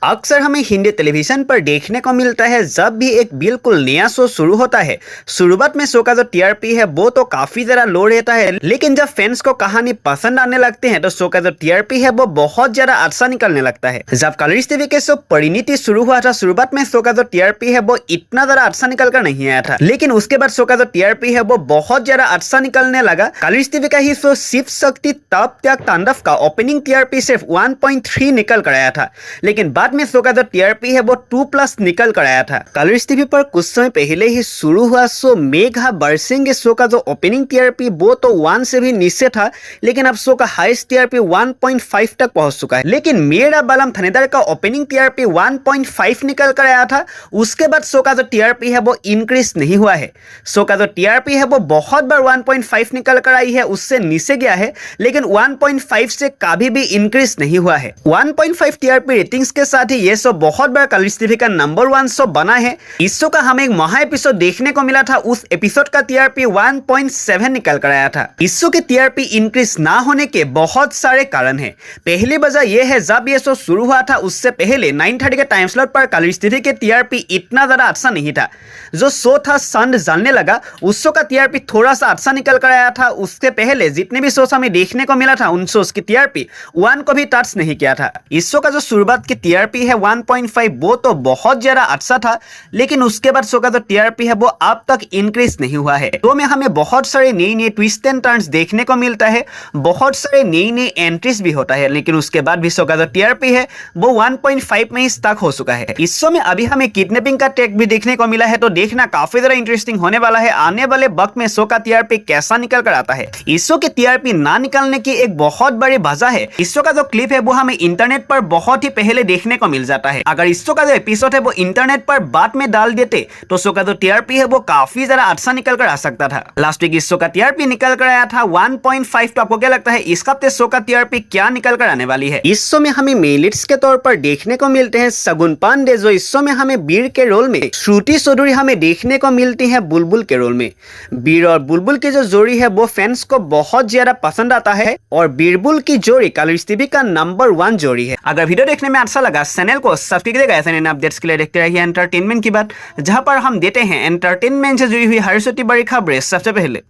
अक्सर हमें हिंदी टेलीविजन पर देखने को मिलता है जब भी एक बिल्कुल नया शो शुरू होता है। शुरुआत में शो का जो टीआरपी है वो तो काफी ज्यादा लो रहता है, लेकिन जब फैंस को कहानी पसंद आने लगते हैं तो शो का जो टीआरपी है वो बहुत ज्यादा अच्छा निकलने लगता है। जब कलर्स टीवी के शो परिणीति शुरू हुआ था, शुरुआत में शो का जो टीआरपी है वो इतना ज्यादा अच्छा निकल कर नहीं आया था, लेकिन उसके बाद शो का जो टीआरपी है वो बहुत ज्यादा अच्छा निकलने लगा। कलर्स टीवी का ही शो शिव शक्ति तप त्याग तांडव का ओपनिंग टीआरपी सिर्फ 1.3 निकल कर आया था, लेकिन बाद में शो का जो टीआरपी है वो 2+ निकल कर आया था। कलर्स टीवी पर कुछ समय पहले ही शुरू हुआ शो मेघा बरसेंगे शो का जो ओपनिंग टीआरपी वो तो 1 से भी नीचे था, लेकिन अब शो का हाईएस्ट टीआरपी 1.5 तक पहुंच चुका है। लेकिन मेरा बालम थानेदार का ओपनिंग टीआरपी 1.5 निकल कर आया था, उसके बाद शो का जो टीआरपी है वो इंक्रीज नहीं हुआ है। शो का जो टीआरपी है वो बहुत बार 1.5 निकल कर आई है, उससे नीचे गया है, लेकिन 1.5 से कभी भी इंक्रीज नहीं हुआ है। 1.5 टीआरपी रेटिंग्स के साथ ही ये शो बहुत बार कलर्स टीवी का नंबर 1 शो बना है। इस शो का हमें एक महा एपिसोड देखने को मिला था, उस एपिसोड का टीआरपी 1.7 निकल कर आया था। इस शो के टीआरपी इंक्रीज ना होने के बहुत सारे कारण हैं। पहली वजह यह है, जब ये शो शुरू हुआ था उससे पहले 9:30 के टाइम स्लॉट पर कलर्स टीवी के टीआरपी इतना ज्यादा अच्छा नहीं था। जो शो था सन जानने लगा, उस शो का टीआरपी थोड़ा सा अच्छा निकल कर आया था। उसके पहले जितने भी शोज हमें देखने को मिला था उन शोज की टीआरपी 1 को भी टच नहीं किया था। इस शो का जो शुरुआत की टीआरपी है 1.5 वो तो बहुत ज्यादा अच्छा था, लेकिन उसके बाद शो का जो टीआरपी है वो अब तक इंक्रीज नहीं हुआ है। तो में हमें बहुत सारे नए ट्विस्ट एंड टर्न्स देखने को मिलता है, बहुत सारे नए एंट्रीज भी होता है, लेकिन उसके बाद भी शो का जो टीआरपी है वो 1.5 में ही स्टक हो चुका है। इस शो में अभी हमें किडनैपिंग का टैग भी देखने को मिला है, तो देखना काफी ज्यादा इंटरेस्टिंग होने वाला है। आने वाले वक्त में शो का टीआरपी कैसा निकल कर आता है। इस शो के टीआरपी ना निकलने की एक बहुत बड़ी वजह है, इस शो का जो क्लिप है वो हमें इंटरनेट पर बहुत ही पहले देखने को मिल जाता है। अगर इस शो का जो एपिसोड है वो इंटरनेट पर बाद में डाल देते तो शो का जो टीआरपी है वो काफी ज्यादा अच्छा निकल कर आ सकता था। लास्ट वीक इस शो का टीआरपी निकल कर आया था 1.5। तो आपको क्या लगता है इस हफ्ते शो का टीआरपी क्या निकल कर आने वाली है? इस शो में हमें मेलिट्स के तौर पर देखने को मिलते हैं सगुन पांडे, जो इस शो में हमें वीर के रोल में, श्रुति चौधरी हमें देखने को मिलती है बुलबुल के रोल में। वीर और बुलबुल की जो जोड़ी है वो फैंस को बहुत ज्यादा पसंद आता है, और बीरबुल की जोड़ी कलर्स टीवी का नंबर 1 जोड़ी है। अगर वीडियो देखने में अच्छा लगा चैनल को सब्सक्राइब कीजिएगा। ऐसे नए अपडेट्स के लिए देखते रहिए एंटरटेनमेंट की बात, जहां पर हम देते हैं एंटरटेनमेंट से जुड़ी हुई हर छोटी बड़ी खबरें सबसे पहले।